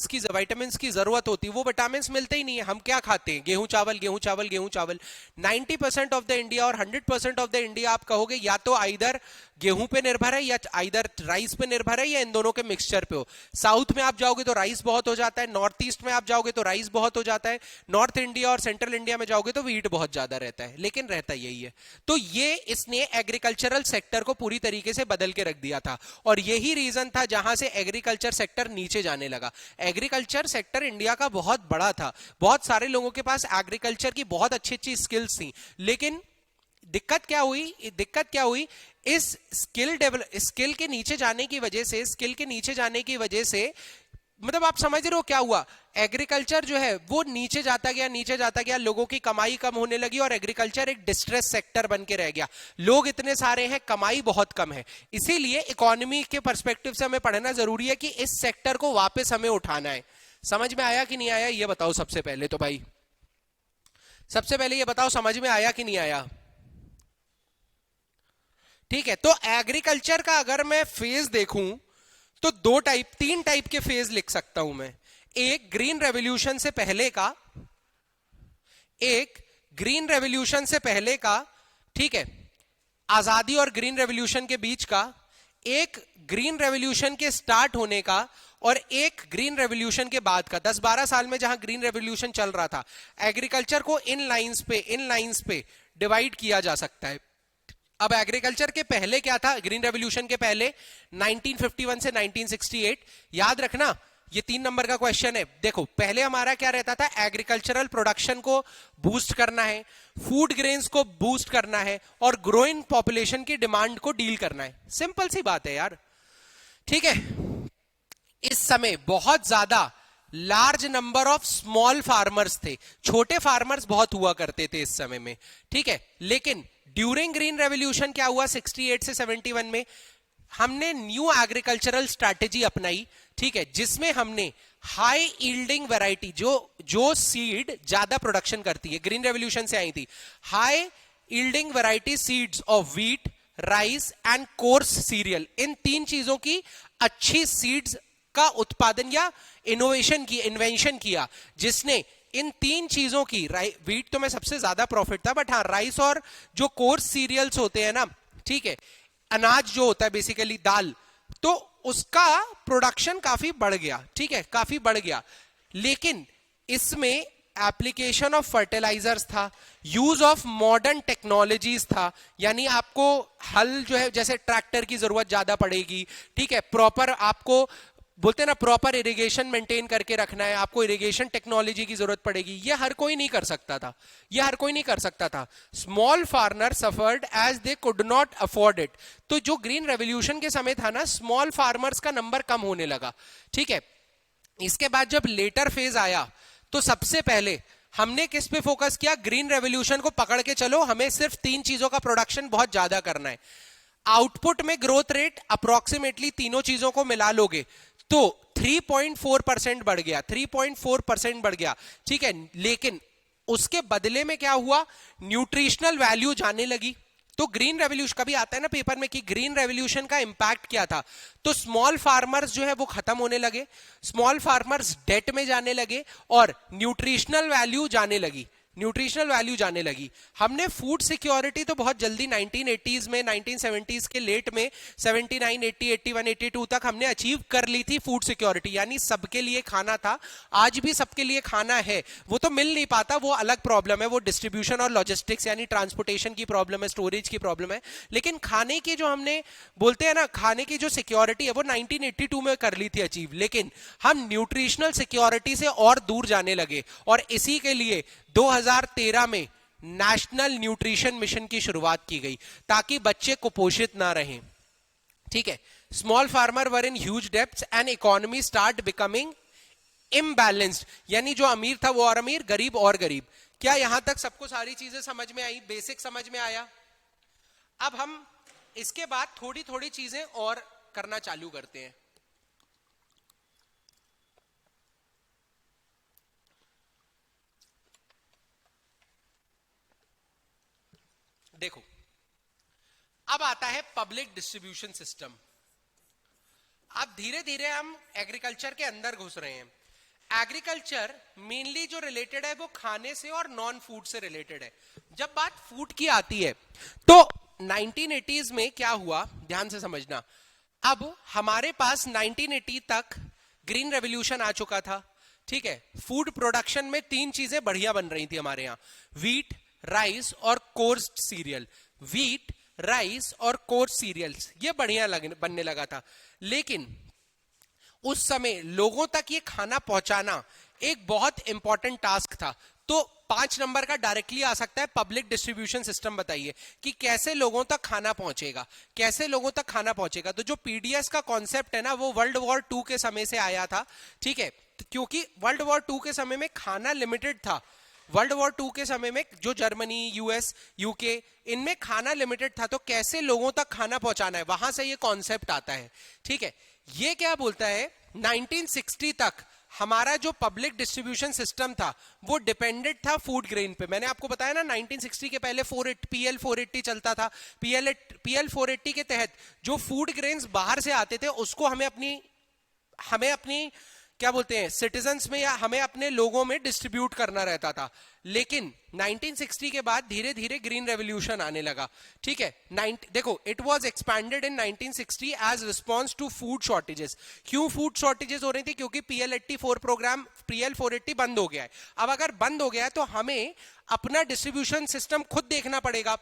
की जरूरत होती है। वो विटामिन मिलते ही नहीं है। हम क्या खाते हैं, गेहूं चावल गेहूं चावल गेहूं चावल। 90% ऑफ द इंडिया और 100% ऑफ द इंडिया आप कहोगे या तो आइदर गेहूं पे निर्भर है या आइदर राइस पे निर्भर है, या इन दोनों के मिक्सचर पे हो। साउथ में आप जाओगे तो राइस बहुत हो जाता है, नॉर्थ ईस्ट में आप जाओगे तो राइस बहुत हो जाता है, नॉर्थ इंडिया और सेंट्रल इंडिया में जाओगे तो व्हीट बहुत ज्यादा रहता है, लेकिन रहता यही है। तो ये इसने एग्रीकल्चरल सेक्टर को पूरी तरीके से बदल के रख दिया था, और यही रीजन था जहां से एग्रीकल्चर सेक्टर नीचे जाने लगा। एग्रीकल्चर सेक्टर इंडिया का बहुत बड़ा था, बहुत सारे लोगों के पास एग्रीकल्चर की बहुत अच्छी अच्छी स्किल्स थी, लेकिन दिक्कत क्या हुई, इस स्किल के नीचे जाने की वजह से मतलब आप समझ रहे हो क्या हुआ, एग्रीकल्चर जो है वो नीचे जाता गया, लोगों की कमाई कम होने लगी और एग्रीकल्चर एक डिस्ट्रेस सेक्टर बन के रह गया। लोग इतने सारे हैं, कमाई बहुत कम है, इसीलिए इकोनॉमी के पर्सपेक्टिव से हमें पढ़ना जरूरी है कि इस सेक्टर को वापस हमें उठाना है। समझ में आया कि नहीं आया, ये बताओ सबसे पहले तो भाई, सबसे पहले ये बताओ समझ में आया कि नहीं आया। ठीक है, तो एग्रीकल्चर का अगर मैं फेज देखूं तो तीन टाइप के फेज लिख सकता हूं मैं। एक ग्रीन रेवोल्यूशन से पहले का, ठीक है, आजादी और ग्रीन रेवोल्यूशन के बीच का, एक ग्रीन रेवोल्यूशन के स्टार्ट होने का, और एक ग्रीन रेवोल्यूशन के बाद का। 10-12 साल में जहां ग्रीन रेवोल्यूशन चल रहा था, एग्रीकल्चर को इन लाइंस पे डिवाइड किया जा सकता है। अब एग्रीकल्चर के पहले क्या था, ग्रीन रेवोल्यूशन के पहले 1951 से 1968, याद रखना ये 3 नंबर का क्वेश्चन है। देखो पहले हमारा क्या रहता था, एग्रीकल्चरल प्रोडक्शन को बूस्ट करना है, फूड ग्रेन्स को बूस्ट करना है, और ग्रोइंग पॉपुलेशन की डिमांड को डील करना है। सिंपल सी बात है यार। ठीक है, इस समय बहुत ज्यादा large number of small farmers थे, छोटे फार्मर्स बहुत हुआ करते थे इस समय में। ठीक है, लेकिन ड्यूरिंग ग्रीन रेवोल्यूशन क्या हुआ, 68 से 71 में हमने न्यू एग्रीकल्चरल स्ट्रैटेजी अपनाई। ठीक है, जिसमें हमने हाई यील्डिंग वैरायटी, जो सीड ज्यादा प्रोडक्शन करती है, ग्रीन रेवोल्यूशन से आई थी, high yielding variety seeds of wheat, rice and coarse cereal, इन 3 चीजों की अच्छी सीड्स का उत्पादन या इन्वेंशन किया, जिसने इन 3 चीजों की, व्हीट तो में सबसे ज्यादा प्रॉफिट था, बट हाँ राइस और जो कोर्स सीरियल्स होते हैं ना, ठीक है, अनाज जो होता है बेसिकली दाल, तो उसका प्रोडक्शन काफी बढ़ गया। ठीक है, काफी बढ़ गया, लेकिन इसमें एप्लीकेशन ऑफ फर्टिलाइजर्स था, यूज ऑफ मॉडर्न टेक्नोलॉजीज था, यानी आपको हल जो है जैसे ट्रैक्टर की जरूरत ज्यादा पड़ेगी। ठीक है, प्रॉपर आपको बोलते हैं ना, प्रॉपर इरिगेशन मेंटेन करके रखना है, आपको इरिगेशन टेक्नोलॉजी की जरूरत पड़ेगी। ये हर कोई नहीं कर सकता था, small farmer suffered as they could not afford it. तो जो ग्रीन रेवोल्यूशन के समय था ना, स्मॉल फार्मर्स का नंबर कम होने लगा। ठीक है, इसके बाद जब लेटर फेज आया तो सबसे पहले हमने किस पे फोकस किया, ग्रीन रेवोल्यूशन को पकड़ के चलो, हमें सिर्फ 3 चीजों का प्रोडक्शन बहुत ज्यादा करना है। आउटपुट में ग्रोथ रेट अप्रोक्सीमेटली तीनों चीजों को मिला लोगे तो 3.4% बढ़ गया, 3.4% बढ़ गया। ठीक है, लेकिन उसके बदले में क्या हुआ, न्यूट्रिशनल वैल्यू जाने लगी। तो ग्रीन रेवोल्यूशन, कभी आता है ना पेपर में कि ग्रीन रेवोल्यूशन का इंपैक्ट क्या था, तो स्मॉल फार्मर्स जो है वो खत्म होने लगे, स्मॉल फार्मर्स डेट में जाने लगे और न्यूट्रिशनल वैल्यू जाने लगी। न्यूट्रिशनल वैल्यू जाने लगी। हमने फूड सिक्योरिटी तो बहुत जल्दी 1980s में, 1970s के लेट में 79, 80, 81, 82 तक हमने अचीव कर ली थी फूड सिक्योरिटी, यानी सबके लिए खाना था। आज भी सबके लिए खाना है, वो तो मिल नहीं पाता, वो अलग प्रॉब्लम है, वो डिस्ट्रीब्यूशन और लॉजिस्टिक्स यानी ट्रांसपोर्टेशन की प्रॉब्लम है, स्टोरेज की प्रॉब्लम है। लेकिन खाने की जो हमने बोलते हैं ना, खाने की जो सिक्योरिटी है वो 1982 में कर ली थी अचीव। लेकिन हम न्यूट्रिशनल सिक्योरिटी से और दूर जाने लगे, और इसी के लिए 2013 में नेशनल न्यूट्रिशन मिशन की शुरुआत की गई, ताकि बच्चे कुपोषित ना रहें। ठीक है, small farmer were in huge debts and economy start becoming imbalanced, यानी जो अमीर था वो और अमीर, गरीब और गरीब। क्या यहां तक सबको सारी चीजें समझ में आई, बेसिक समझ में आया? अब हम इसके बाद थोड़ी थोड़ी चीजें और करना चालू करते हैं। देखो, अब आता है पब्लिक डिस्ट्रीब्यूशन सिस्टम। अब धीरे धीरे हम एग्रीकल्चर के अंदर घुस रहे हैं। एग्रीकल्चर मेनली जो रिलेटेड है वो खाने से और नॉन फूड से रिलेटेड है। जब बात फूड की आती है तो 1980s में क्या हुआ, ध्यान से समझना। अब हमारे पास 1980 तक ग्रीन रेवोल्यूशन आ चुका था। ठीक है, फूड प्रोडक्शन में तीन चीजें बढ़िया बन रही थी हमारे यहाँ, वीट, राइस और कोर्स सीरियल। वीट, राइस और कोर्स सीरियल्स ये बढ़िया बनने लगा था। लेकिन उस समय लोगों तक ये खाना पहुंचाना एक बहुत इंपॉर्टेंट टास्क था। तो 5 नंबर का डायरेक्टली आ सकता है, पब्लिक डिस्ट्रीब्यूशन सिस्टम बताइए कि कैसे लोगों तक खाना पहुंचेगा, कैसे लोगों तक खाना पहुंचेगा। तो जो पीडीएस का कॉन्सेप्ट है ना, वो वर्ल्ड वॉर 2 के समय से आया था। ठीक है, क्योंकि वर्ल्ड वॉर 2 के समय में खाना लिमिटेड था। वर्ल्ड वॉर 2 के समय में जो जर्मनी, यूएस, यूके, इनमें खाना लिमिटेड था, तो कैसे लोगों तक खाना पहुंचाना है, वहां से ये कॉन्सेप्ट आता है। ठीक है, ये क्या बोलता है, 1960 तक हमारा जो पब्लिक डिस्ट्रीब्यूशन सिस्टम था वो डिपेंडेंट था फूड ग्रेन पे। मैंने आपको बताया ना 1960 के पहले PL 480 चलता था। PL 480 के तहत जो फूड ग्रेन्स बाहर से आते थे उसको हमें अपनी क्या बोलते हैं, सिटीजन्स में या हमें अपने लोगों में डिस्ट्रीब्यूट करना रहता था। लेकिन 1960 के बाद धीरे धीरे ग्रीन रेवोल्यूशन आने लगा। ठीक है, देखो, it was expanded in 1960 as response to food shortages. क्यों फूड शॉर्टेजेस हो रही थी? क्योंकि PL84 प्रोग्राम, PL 480 बंद हो गया है। अब अगर बंद हो गया है तो हमें अपना डिस्ट्रीब्यूशन सिस्टम खुद देखना पड़ेगा।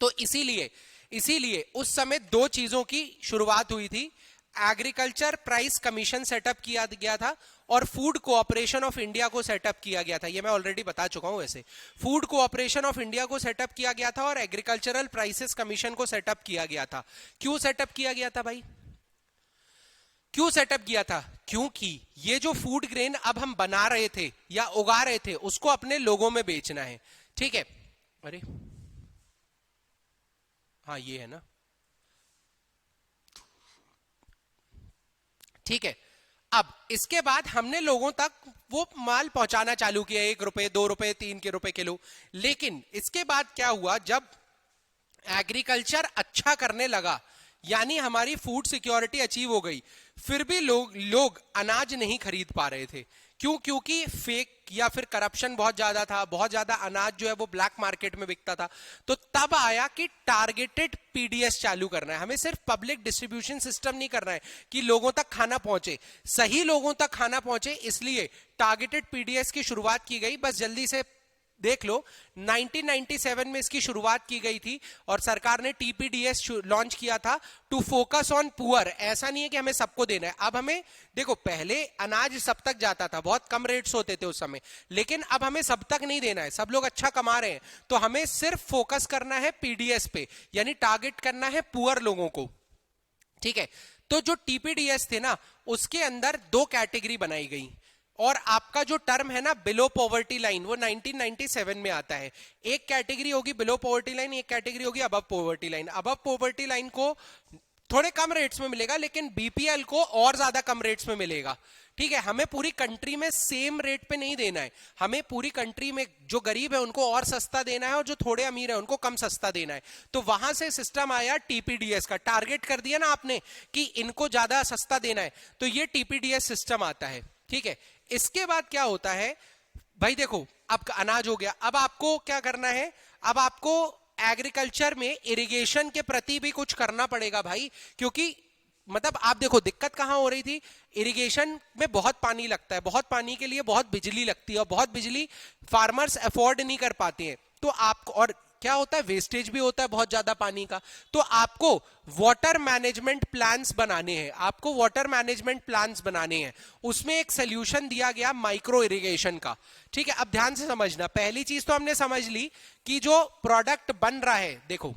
तो इसीलिए उस समय 2 चीजों की शुरुआत हुई थी। एग्रीकल्चर प्राइस कमीशन सेटअप किया गया था और फूड कोऑपरेशन ऑफ इंडिया को सेटअप किया गया था। ये मैं ऑलरेडी बता चुका हूं। वैसे फूड कोऑपरेशन ऑफ इंडिया को सेटअप किया गया था और एग्रीकल्चरल प्राइसेस कमीशन को सेटअप किया गया था। क्यों सेटअप किया गया था भाई? क्यों सेटअप किया था? क्योंकि ये जो फूड ग्रेन अब हम बना रहे थे या उगा रहे थे उसको अपने लोगों में बेचना है। ठीक है, अरे हाँ ये है ना, ठीक है। अब इसके बाद हमने लोगों तक वो माल पहुंचाना चालू किया, 1 रुपए, 2 रुपए, 3 रुपए किलो। लेकिन इसके बाद क्या हुआ, जब एग्रीकल्चर अच्छा करने लगा यानी हमारी फूड सिक्योरिटी अचीव हो गई, फिर भी लोग अनाज नहीं खरीद पा रहे थे। क्यों? क्योंकि फेक या फिर करप्शन बहुत ज्यादा था, बहुत ज्यादा अनाज जो है वो ब्लैक मार्केट में बिकता था। तो तब आया कि टारगेटेड पीडीएस चालू करना है। हमें सिर्फ पब्लिक डिस्ट्रीब्यूशन सिस्टम नहीं करना है कि लोगों तक खाना पहुंचे, सही लोगों तक खाना पहुंचे, इसलिए टारगेटेड पीडीएस की शुरुआत की गई। बस जल्दी से देख लो, 1997 में इसकी शुरुआत की गई थी और सरकार ने टीपीडीएस लॉन्च किया था टू फोकस ऑन पुअर। ऐसा नहीं है कि हमें सबको देना है। अब हमें देखो, पहले अनाज सब तक जाता था, बहुत कम रेट्स होते थे उस समय, लेकिन अब हमें सब तक नहीं देना है। सब लोग अच्छा कमा रहे हैं, तो हमें सिर्फ फोकस करना है पीडीएस पे, यानी टारगेट करना है पुअर लोगों को। ठीक है, तो जो टीपीडीएस थे ना, उसके अंदर 2 कैटेगरी बनाई गई और आपका जो टर्म है ना बिलो पॉवर्टी लाइन, वो 1997 में आता है। एक कैटेगरी होगी बिलो पॉवर्टी लाइन, एक कैटेगरी होगी above poverty line. Above poverty line को थोड़े कम रेट्स में मिलेगा, लेकिन बीपीएल को और ज्यादा कम रेट्स में मिलेगा। ठीक है, हमें पूरी कंट्री में सेम रेट पे नहीं देना है, हमें पूरी कंट्री में जो गरीब है उनको और सस्ता देना है और जो थोड़े अमीर है उनको कम सस्ता देना है। तो वहां से सिस्टम आया टीपीडीएस का। टारगेट कर दिया ना आपने कि इनको ज्यादा सस्ता देना है, तो ये टीपीडीएस सिस्टम आता है। ठीक है, इसके बाद क्या होता है भाई, देखो अब अनाज हो गया। अब आपको क्या करना है, अब आपको एग्रीकल्चर में इरिगेशन के प्रति भी कुछ करना पड़ेगा भाई, क्योंकि मतलब आप देखो दिक्कत कहां हो रही थी, इरिगेशन में बहुत पानी लगता है, बहुत पानी के लिए बहुत बिजली लगती है, और बहुत बिजली फार्मर्स अफोर्ड नहीं कर पाते हैं। तो आपको, और क्या होता है, वेस्टेज भी होता है बहुत ज्यादा पानी का। तो आपको वाटर मैनेजमेंट प्लान्स बनाने हैं, आपको वाटर मैनेजमेंट प्लान्स बनाने हैं। उसमें एक सोल्यूशन दिया गया माइक्रो इरिगेशन का। ठीक है, अब ध्यान से समझना। पहली चीज तो हमने समझ ली कि जो प्रोडक्ट बन रहा है, देखो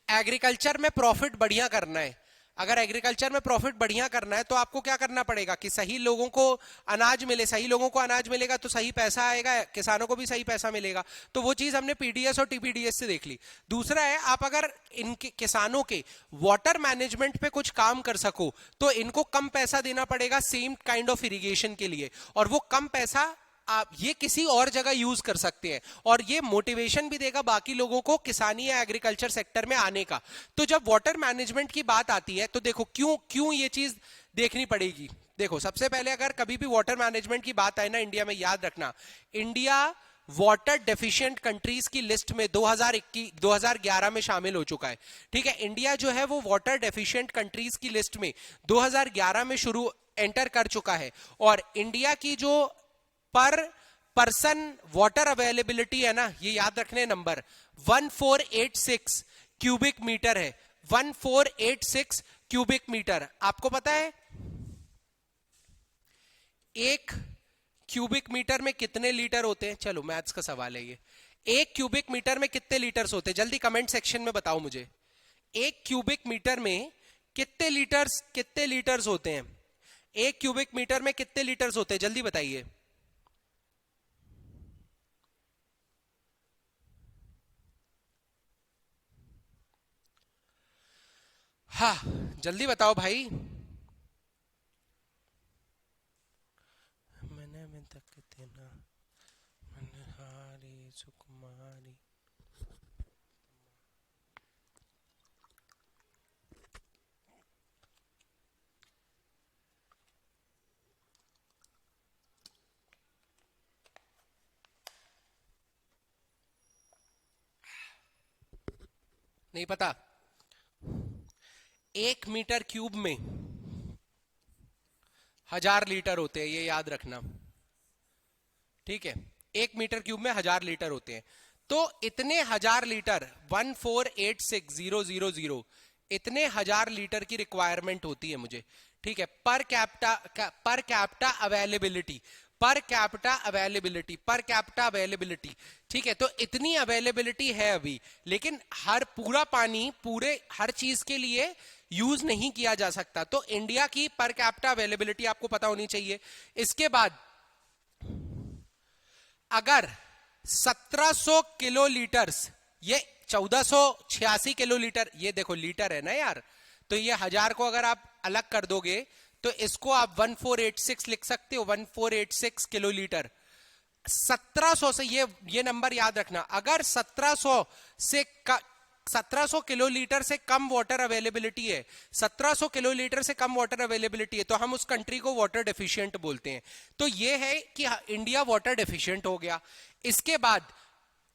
एग्रीकल्चर में प्रॉफिट बढ़िया करना है, अगर एग्रीकल्चर में प्रॉफिट बढ़िया करना है तो आपको क्या करना पड़ेगा कि सही लोगों को अनाज मिले, सही लोगों को अनाज मिलेगा तो सही पैसा आएगा, किसानों को भी सही पैसा मिलेगा। तो वो चीज हमने पीडीएस और टीपीडीएस से देख ली। दूसरा है, आप अगर इनके किसानों के वाटर मैनेजमेंट पे कुछ काम कर सको तो इनको कम पैसा देना पड़ेगा सेम काइंड ऑफ इरिगेशन के लिए, और वो कम पैसा आप ये किसी और जगह यूज कर सकते हैं, और ये मोटिवेशन भी देगा बाकी लोगों को किसानी या एग्रीकल्चर सेक्टर में आने का। तो जब वाटर मैनेजमेंट की बात आती है तो देखो क्यों क्यों ये चीज देखनी पड़ेगी। देखो सबसे पहले अगर कभी भी वाटर मैनेजमेंट की बात आए ना इंडिया में, याद रखना इंडिया वाटर डेफिशिएंट कंट्रीज की लिस्ट में 2011 में शामिल हो चुका है। ठीक है, इंडिया जो है वो वाटर डेफिशिएंट कंट्रीज की लिस्ट में 2011 में एंटर कर चुका है। और इंडिया की जो पर पर्सन वाटर अवेलेबिलिटी है ना, ये याद रखने नंबर 1486 क्यूबिक मीटर है, 1486 क्यूबिक मीटर। आपको पता है एक क्यूबिक मीटर में कितने लीटर होते हैं? चलो मैथ्स का सवाल है ये। एक क्यूबिक मीटर में कितने लीटर्स होते हैं? जल्दी कमेंट सेक्शन में बताओ मुझे। एक क्यूबिक मीटर में कितने लीटर्स होते हैं? एक क्यूबिक मीटर में कितने लीटर्स होते हैं? जल्दी बताइए। हाँ जल्दी बताओ भाई। मैंने में तक ना मनहारी सुकुमारी। नहीं पता? 1 मीटर क्यूब में 1000 लीटर होते हैं, ये याद रखना। ठीक है, 1 मीटर क्यूब में 1000 लीटर होते हैं। तो इतने 1000 लीटर 1486000 इतने 1000 लीटर की रिक्वायरमेंट होती है मुझे। ठीक है, पर कैप्टा अवेलेबिलिटी। ठीक है, तो इतनी अवेलेबिलिटी है अभी, लेकिन पूरा पानी हर चीज के लिए यूज नहीं किया जा सकता। तो इंडिया की पर कैप्टा अवेलेबिलिटी आपको पता होनी चाहिए। इसके बाद अगर 1700 किलो लीटर्स, ये 1486 किलो लीटर, ये देखो लीटर है ना यार, तो ये 1000 को अगर आप अलग कर दोगे तो इसको आप 1486 लिख सकते हो, 1486 किलो लीटर। 1700 से ये नंबर याद रखना, अगर 1700 किलो लीटर से कम वाटर अवेलेबिलिटी है, 1700 किलो लीटर से कम वाटर अवेलेबिलिटी है, तो हम उस कंट्री को वाटर डेफिशिएंट बोलते हैं। तो ये है कि इंडिया वाटर डेफिशिएंट हो गया। इसके बाद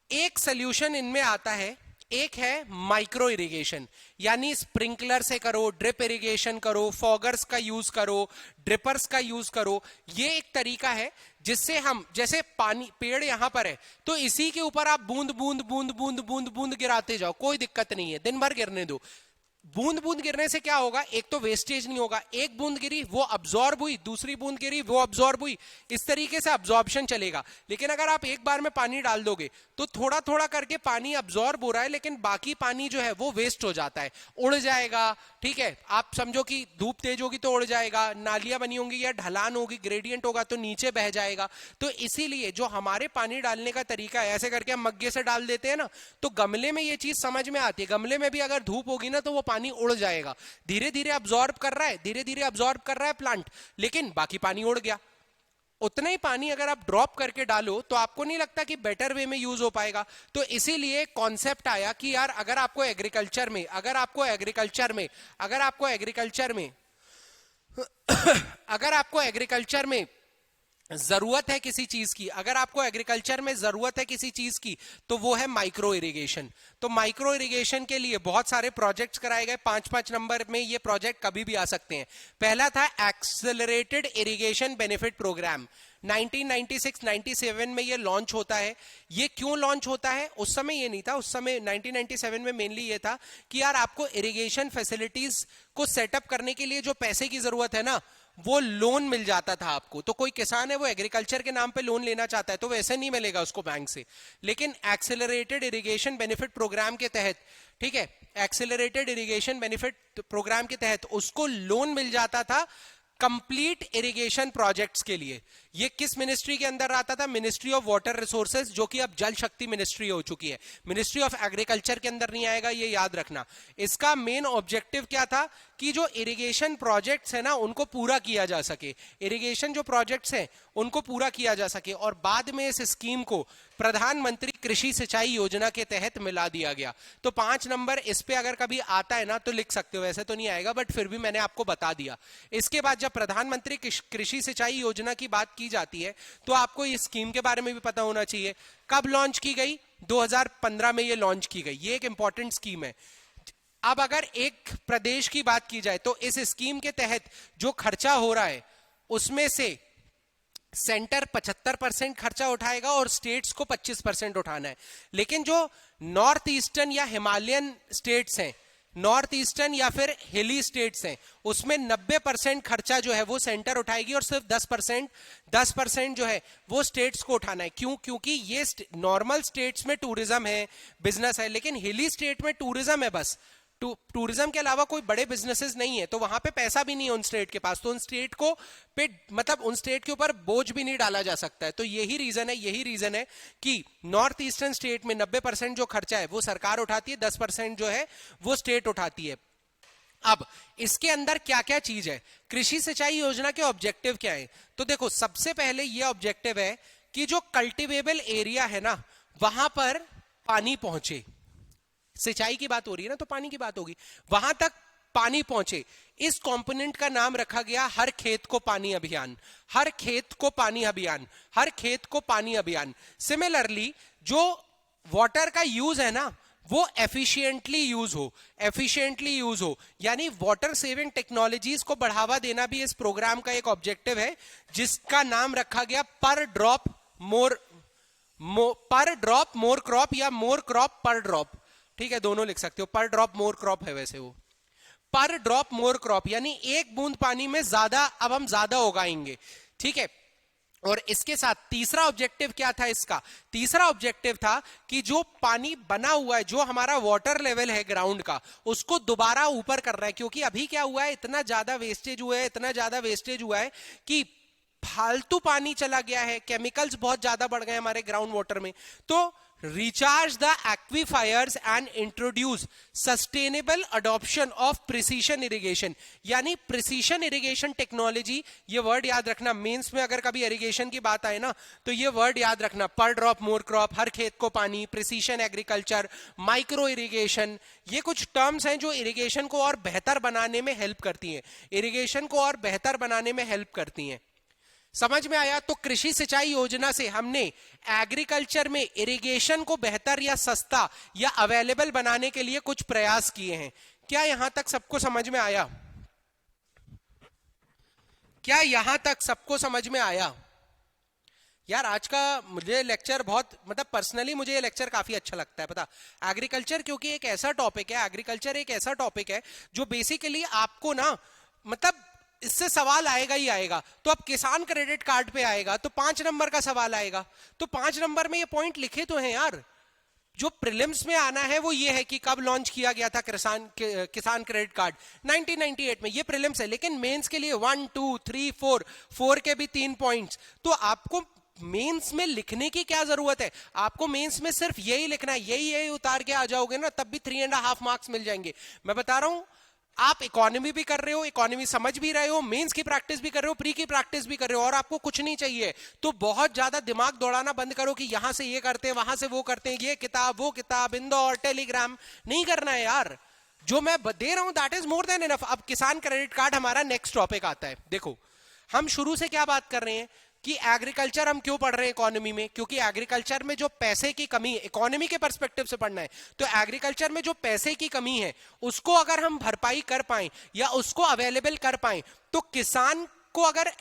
एक सोल्यूशन इनमें आता है, एक है माइक्रो इरिगेशन, यानी स्प्रिंकलर से करो, ड्रिप इरिगेशन करो, फॉगर्स का यूज करो, ड्रिपर्स का यूज करो। ये एक तरीका है जिससे हम, जैसे पानी पेड़ यहां पर है तो इसी के ऊपर आप बूंद बूंद बूंद बूंद बूंद बूंद गिराते जाओ, कोई दिक्कत नहीं है, दिन भर गिरने दो। बूंद बूंद गिरने से क्या होगा, एक तो वेस्टेज नहीं होगा, एक बूंद गिरी वो अब्जॉर्ब हुई, दूसरी बूंद गिरी वो अब्जॉर्ब हुई, इस तरीके से अब्जॉर्प्शन चलेगा। लेकिन अगर आप एक बार में पानी डाल दोगे तो थोड़ा थोड़ा करके पानी अब्जॉर्ब हो रहा है, लेकिन बाकी पानी जो है वो वेस्ट हो जाता है, उड़ जाएगा। ठीक है, आप समझो कि धूप तेज होगी तो उड़ जाएगा, नालियां बनी होंगी या ढलान होगी, ग्रेडियंट होगा तो नीचे बह जाएगा। तो इसीलिए जो हमारे पानी डालने का तरीका है, ऐसे करके हम मग्गे से डाल देते हैं ना, तो गमले में ये चीज समझ में आती है। गमले में भी अगर धूप होगी ना तो वो पानी उड़ जाएगा, धीरे धीरे अब्जॉर्ब कर रहा है, धीरे धीरे अब्जॉर्ब कर रहा है प्लांट, लेकिन बाकी पानी उड़ गया। उतना ही पानी अगर आप ड्रॉप करके डालो तो आपको नहीं लगता कि बेटर वे में यूज हो पाएगा। तो इसीलिए कॉन्सेप्ट आया कि यार अगर आपको एग्रीकल्चर में अगर आपको एग्रीकल्चर में जरूरत है किसी चीज की, अगर आपको एग्रीकल्चर में जरूरत है किसी चीज की तो वो है माइक्रो इरिगेशन। तो माइक्रो इरिगेशन के लिए बहुत सारे प्रोजेक्ट्स कराए गए, 5-5 नंबर में ये प्रोजेक्ट कभी भी आ सकते हैं। पहला था एक्सेलरेटेड इरिगेशन बेनिफिट प्रोग्राम, 1996-97 में ये लॉन्च होता है। ये क्यों लॉन्च होता है? उस समय ये नहीं था, उस समय 1997 में मेनली ये था कि यार आपको इरिगेशन फैसिलिटीज को सेटअप करने के लिए जो पैसे की जरूरत है ना, वो लोन मिल जाता था आपको। तो कोई किसान है वो एग्रीकल्चर के नाम पे लोन लेना चाहता है तो वैसे नहीं मिलेगा उसको बैंक से, लेकिन एक्सेलरेटेड इरिगेशन बेनिफिट प्रोग्राम के तहत, ठीक है, एक्सेलरेटेड इरिगेशन बेनिफिट प्रोग्राम के तहत उसको लोन मिल जाता था कंप्लीट इरिगेशन प्रोजेक्ट्स के लिए। ये किस मिनिस्ट्री के अंदर आता था? मिनिस्ट्री ऑफ वाटर रिसोर्सेज, जो कि अब जल शक्ति मिनिस्ट्री हो चुकी है। मिनिस्ट्री ऑफ एग्रीकल्चर के अंदर नहीं आएगा, ये याद रखना। इसका मेन ऑब्जेक्टिव क्या था कि जो इरिगेशन प्रोजेक्ट्स है ना उनको पूरा किया जा सके, इरिगेशन जो प्रोजेक्ट्स हैं उनको पूरा किया जा सके। और बाद में इस स्कीम को प्रधानमंत्री कृषि सिंचाई योजना के तहत मिला दिया गया। तो 5 नंबर इस पे अगर कभी आता है ना तो लिख सकते हो, वैसे तो नहीं आएगा बट फिर भी मैंने आपको बता दिया। इसके बाद जब प्रधानमंत्री कृषि सिंचाई योजना की बात की जाती है तो आपको इस स्कीम के बारे में भी पता होना चाहिए। कब लॉन्च की गई? 2015 में ये लॉन्च की गई। ये एक इंपॉर्टेंट स्कीम है। अब अगर एक प्रदेश की बात की जाए तो इस स्कीम के तहत जो खर्चा हो रहा है उसमें से सेंटर 75% खर्चा उठाएगा और स्टेट्स को 25% उठाना है। लेकिन जो नॉर्थ ईस्टर्न या हिमालयन स्टेट्स हैं, नॉर्थ ईस्टर्न या फिर हिली स्टेट्स हैं, उसमें 90% खर्चा जो है वो सेंटर उठाएगी और सिर्फ 10% जो है वो स्टेट्स को उठाना है। क्यों? क्योंकि ये नॉर्मल स्टेट्स में टूरिज्म है, बिजनेस है, लेकिन हिली स्टेट में टूरिज्म है बस, टूरिज्म के अलावा कोई बड़े बिजनेसेस नहीं है, तो वहां पे पैसा भी नहीं है उन स्टेट के पास, तो उन स्टेट को पे मतलब उन स्टेट के ऊपर बोझ भी नहीं डाला जा सकता है। तो यही रीजन है कि नॉर्थ ईस्टर्न स्टेट में 90% जो खर्चा है वो सरकार उठाती है, 10% जो है वो स्टेट उठाती है। अब इसके अंदर क्या क्या चीज है, कृषि सिंचाई योजना के ऑब्जेक्टिव क्या है? तो देखो, सबसे पहले ये ऑब्जेक्टिव है कि जो कल्टिवेबल एरिया है ना वहां पर पानी पहुंचे। सिंचाई की बात हो रही है ना तो पानी की बात होगी, वहां तक पानी पहुंचे। इस कंपोनेंट का नाम रखा गया हर खेत को पानी अभियान। हर खेत को पानी अभियान, हर खेत को पानी अभियान। सिमिलरली जो वाटर का यूज है ना वो एफिशिएंटली यूज हो, यानी वाटर सेविंग टेक्नोलॉजीज को बढ़ावा देना भी इस प्रोग्राम का एक ऑब्जेक्टिव है, जिसका नाम रखा गया पर ड्रॉप मोर क्रॉप या मोर क्रॉप पर ड्रॉप। ठीक है, दोनों लिख सकते हो, पर ड्रॉप मोर क्रॉप है वैसे वो, पर ड्रॉप मोर क्रॉप, यानी एक बूंद पानी में ज्यादा, अब हम ज्यादा उगाएंगे। ठीक है, और इसके साथ तीसरा ऑब्जेक्टिव क्या था इसका? तीसरा ऑब्जेक्टिव था कि जो पानी बना हुआ है, जो हमारा वाटर लेवल है ग्राउंड का, उसको दोबारा ऊपर कर रहा है। क्योंकि अभी क्या हुआ है, इतना ज्यादा वेस्टेज हुआ है कि फालतू पानी चला गया है, केमिकल्स बहुत ज्यादा बढ़ गए हमारे ग्राउंड वाटर में। तो recharge the aquifers and introduce sustainable adoption of precision irrigation, यानी precision irrigation technology। ये वर्ड याद रखना, मेंस में अगर कभी इरिगेशन की बात आए ना तो ये वर्ड याद रखना, पर ड्रॉप मोर क्रॉप, हर खेत को पानी, प्रिसीशन एग्रीकल्चर, माइक्रो इरिगेशन। ये कुछ टर्म्स हैं जो इरिगेशन को और बेहतर बनाने में हेल्प करती हैं, इरिगेशन को और बेहतर बनाने में हेल्प करती हैं। समझ में आया? तो कृषि सिंचाई योजना से हमने एग्रीकल्चर में इरिगेशन को बेहतर या सस्ता या अवेलेबल बनाने के लिए कुछ प्रयास किए हैं। क्या यहां तक सबको समझ में आया? क्या यहां तक सबको समझ में आया? यार आज का मुझे लेक्चर बहुत, मतलब पर्सनली मुझे ये लेक्चर काफी अच्छा लगता है, पता, एग्रीकल्चर, क्योंकि एक ऐसा टॉपिक है, एग्रीकल्चर एक ऐसा टॉपिक है जो बेसिकली आपको ना, मतलब इससे सवाल आएगा ही आएगा। तो अब किसान क्रेडिट कार्ड पे आएगा तो 5 नंबर का सवाल आएगा, तो 5 नंबर में ये पॉइंट लिखे तो हैं यार। जो प्रीलिम्स में आना है वो ये है कि कब लॉन्च किया गया था किसान क्रेडिट कार्ड, 1998 में, ये प्रीलिम्स है। लेकिन मेंस के लिए 1 2 3 4 के भी 3 पॉइंट्स। तो आपको मेंस में लिखने की क्या जरूरत है? आपको मेंस में सिर्फ यही लिखना है, यही उतार के आ जाओगे ना, तब भी 3.5 मार्क्स मिल जाएंगे। मैं बता रहा हूं, आप इकोनॉमी भी कर रहे हो, इकोनॉमी समझ भी रहे हो, मेंस की प्रैक्टिस भी कर रहे हो, प्री की प्रैक्टिस भी कर रहे हो, और आपको कुछ नहीं चाहिए। तो बहुत ज्यादा दिमाग दौड़ाना बंद करो कि यहां से ये करते हैं, वहां से वो करते हैं, ये किताब, वो किताब, इंदौर, टेलीग्राम, नहीं करना है यार। जो मैं दे रहा हूं that is more than enough. अब किसान क्रेडिट कार्ड हमारा नेक्स्ट टॉपिक आता है। देखो, हम शुरू से क्या बात कर रहे हैं? कि एग्रीकल्चर हम क्यों पढ़ रहे हैं इकोनॉमी में, क्योंकि एग्रीकल्चर में जो पैसे की कमी है, इकोनॉमी के पर्सपेक्टिव से पढ़ना है, तो एग्रीकल्चर में जो पैसे की कमी है उसको अगर हम भरपाई कर पाए या उसको अवेलेबल कर पाए, तो किसान को अगर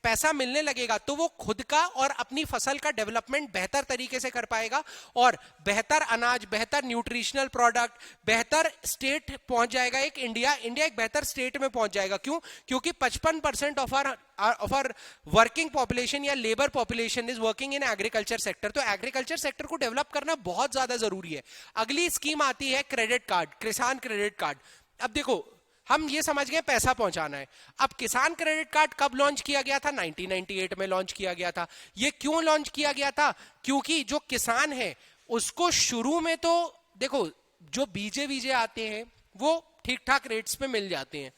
पैसा मिलने लगेगा तो वो खुद का और अपनी फसल का डेवलपमेंट बेहतर तरीके से कर पाएगा, और बेहतर अनाज, बेहतर न्यूट्रिशनल प्रोडक्ट, बेहतर स्टेट पहुंच जाएगा। एक इंडिया एक बेहतर स्टेट में पहुंच जाएगा। क्यों? क्योंकि 55% ऑफ आवर वर्किंग पॉपुलेशन या labour population is working in agriculture sector. तो एग्रीकल्चर सेक्टर को डेवलप करना बहुत ज्यादा जरूरी है। अगली स्कीम आती है क्रेडिट कार्ड, किसान क्रेडिट कार्ड। अब देखो, हम ये समझ गए पैसा पहुंचाना है। अब किसान क्रेडिट कार्ड कब लॉन्च किया गया था? 1998 में लॉन्च किया गया था। ये क्यों लॉन्च किया गया था? क्योंकि जो किसान है उसको शुरू में तो देखो, जो बीजे वीजे आते हैं वो ठीक ठाक रेट्स पे मिल जाते हैं।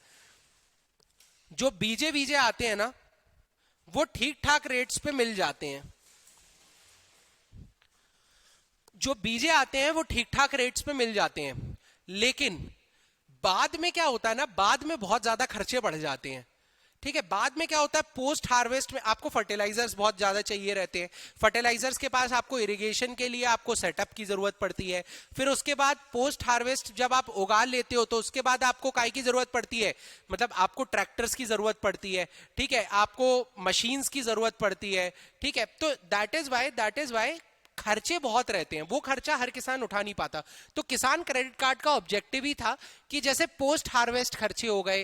जो बीजे वीजे आते हैं ना, वो ठीक ठाक रेट्स पे मिल जाते हैं। जो बीजे आते हैं वो ठीक ठाक रेट्स पे मिल जाते हैं, लेकिन बाद में क्या होता है ना, बाद में बहुत ज्यादा खर्चे बढ़ जाते हैं। ठीक है, बाद में क्या होता है, पोस्ट हार्वेस्ट में आपको फर्टिलाइजर्स बहुत ज्यादा चाहिए रहते हैं। फर्टिलाइजर्स के पास आपको इरिगेशन के लिए आपको सेटअप की जरूरत पड़ती है। फिर उसके बाद पोस्ट हार्वेस्ट जब आप उगा लेते हो तो उसके बाद आपको काय की जरूरत पड़ती है, मतलब आपको ट्रैक्टर्स की जरूरत पड़ती है। ठीक है, आपको मशीन्स की जरूरत पड़ती है। ठीक है, तो दैट इज वाई खर्चे बहुत रहते हैं, वो खर्चा हर किसान उठा नहीं पाता। तो किसान क्रेडिट कार्ड का ऑब्जेक्टिव ही था कि जैसे पोस्ट हार्वेस्ट खर्चे हो गए,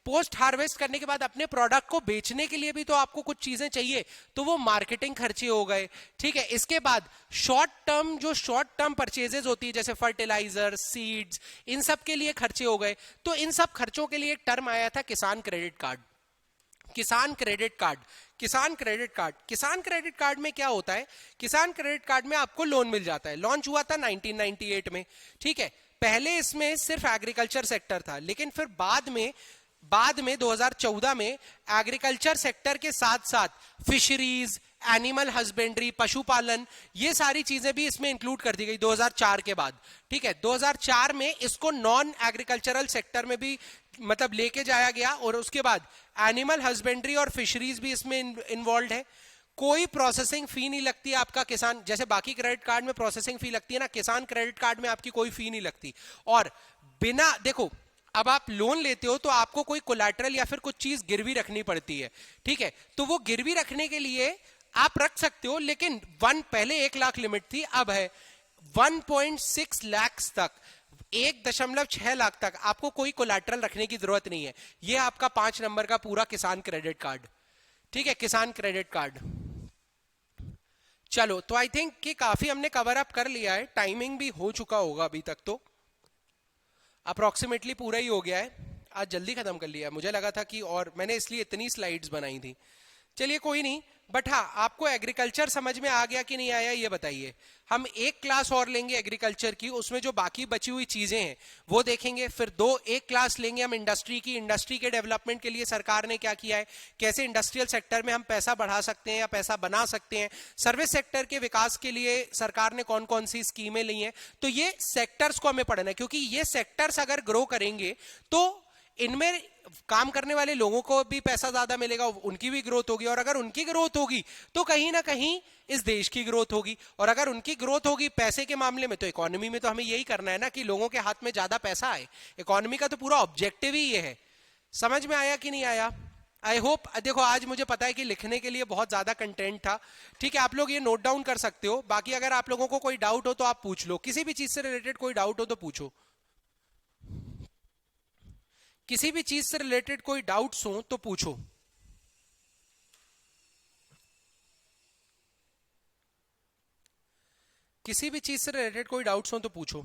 पोस्ट हार्वेस्ट करने के बाद अपने प्रोडक्ट को बेचने के लिए भी तो आपको कुछ चीजें चाहिए, तो वो मार्केटिंग खर्चे हो गए। ठीक है, इसके बाद शॉर्ट टर्म परचेजेस होती है जैसे फर्टिलाइजर, सीड्स, इन सब के लिए खर्चे हो गए। तो इन सब खर्चों के लिए एक टर्म आया था किसान क्रेडिट कार्ड। किसान क्रेडिट कार्ड, किसान क्रेडिट कार्ड, किसान क्रेडिट कार्ड में क्या होता है, किसान क्रेडिट कार्ड में आपको लोन मिल जाता है। लॉन्च हुआ था 1998 में। ठीक है, पहले इसमें सिर्फ एग्रीकल्चर सेक्टर था, लेकिन फिर बाद में 2014 में एग्रीकल्चर सेक्टर के साथ साथ फिशरीज, एनिमल हस्बेंड्री, पशुपालन, ये सारी चीजें भी इसमें इंक्लूड कर दी गई 2004 के बाद। ठीक है, 2004 में इसको नॉन एग्रीकल्चरल सेक्टर में भी मतलब लेके जाया गया, और उसके बाद एनिमल हस्बेंड्री और फिशरीज भी इसमें इन्वॉल्व है। कोई प्रोसेसिंग फी नहीं लगती आपका किसान, जैसे बाकी क्रेडिट कार्ड में प्रोसेसिंग फी लगती है ना, किसान क्रेडिट कार्ड में आपकी कोई फी नहीं लगती। और बिना, देखो, अब आप लोन लेते हो तो आपको कोई कोलैटरल या फिर कुछ चीज गिरवी रखनी पड़ती है। ठीक है, तो वो गिरवी रखने के लिए आप रख सकते हो, लेकिन पहले 1 लाख लिमिट थी, अब है 1.6 लाख तक, 1.6 लाख तक आपको कोई कोलैटरल रखने की जरूरत नहीं है। ये आपका 5 नंबर का पूरा किसान क्रेडिट कार्ड। ठीक है, किसान क्रेडिट कार्ड। चलो, तो आई थिंक कि काफी हमने कवर अप कर लिया है, टाइमिंग भी हो चुका होगा अभी तक, तो अप्रोक्सीमेटली पूरा ही हो गया है। आज जल्दी खत्म कर लिया, मुझे लगा था कि, और मैंने इसलिए इतनी स्लाइड्स बनाई थी। चलिए कोई नहीं, बट हाँ, आपको एग्रीकल्चर समझ में आ गया कि नहीं आया ये बताइए। हम एक क्लास और लेंगे एग्रीकल्चर की, उसमें जो बाकी बची हुई चीजें हैं वो देखेंगे। फिर एक क्लास लेंगे हम इंडस्ट्री की, इंडस्ट्री के डेवलपमेंट के लिए सरकार ने क्या किया है, कैसे इंडस्ट्रियल सेक्टर में हम पैसा बढ़ा सकते हैं या पैसा बना सकते हैं, सर्विस सेक्टर के विकास के लिए सरकार ने कौन कौन सी स्कीमें ली हैं। तो ये सेक्टर्स को हमें पढ़ना है, क्योंकि ये सेक्टर्स अगर ग्रो करेंगे तो इनमें काम करने वाले लोगों को भी पैसा ज्यादा मिलेगा, उनकी भी ग्रोथ होगी, और अगर उनकी ग्रोथ होगी तो कहीं ना कहीं इस देश की ग्रोथ होगी। और अगर उनकी ग्रोथ होगी पैसे के मामले में, तो इकोनॉमी में तो हमें यही करना है ना कि लोगों के हाथ में ज्यादा पैसा आए। इकोनॉमी का तो पूरा ऑब्जेक्टिव ही ये है। समझ में आया कि नहीं आया? I hope. देखो, आज मुझे पता है कि लिखने के लिए बहुत ज्यादा कंटेंट था। ठीक है, आप लोग ये नोट डाउन कर सकते हो। बाकी अगर आप लोगों को कोई डाउट हो तो आप पूछ लो, किसी भी चीज से रिलेटेड कोई डाउट हो तो पूछो। किसी भी चीज से रिलेटेड कोई डाउट्स हो तो पूछो। किसी भी चीज से रिलेटेड कोई डाउट्स हो तो पूछो।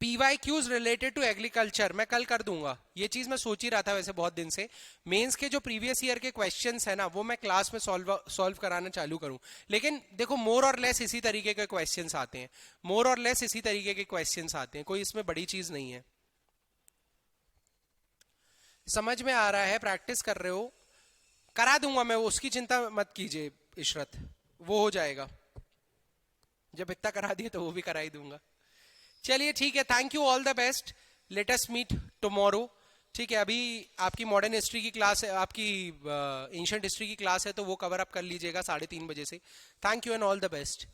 PYQs रिलेटेड टू एग्रीकल्चर मैं कल कर दूंगा, ये चीज मैं सोच ही रहा था वैसे बहुत दिन से। मेंस के जो प्रीवियस ईयर के क्वेश्चंस है ना वो मैं क्लास में सॉल्व कराना चालू करूं, लेकिन देखो मोर और लेस इसी तरीके के क्वेश्चंस आते हैं, मोर और लेस इसी तरीके के क्वेश्चंस आते हैं, कोई इसमें बड़ी चीज नहीं है। समझ में आ रहा है, प्रैक्टिस कर रहे हो, करा दूंगा मैं, उसकी चिंता मत कीजिए इशरत, वो हो जाएगा, जब इतना करा दिए तो वो भी करा ही दूंगा। चलिए ठीक है, thank you, all the best, let us meet tomorrow. ठीक है, अभी आपकी मॉडर्न हिस्ट्री की क्लास है, आपकी एंशिएंट हिस्ट्री की क्लास है, तो वो कवर अप कर लीजिएगा 3:30 बजे से। Thank you and all the best.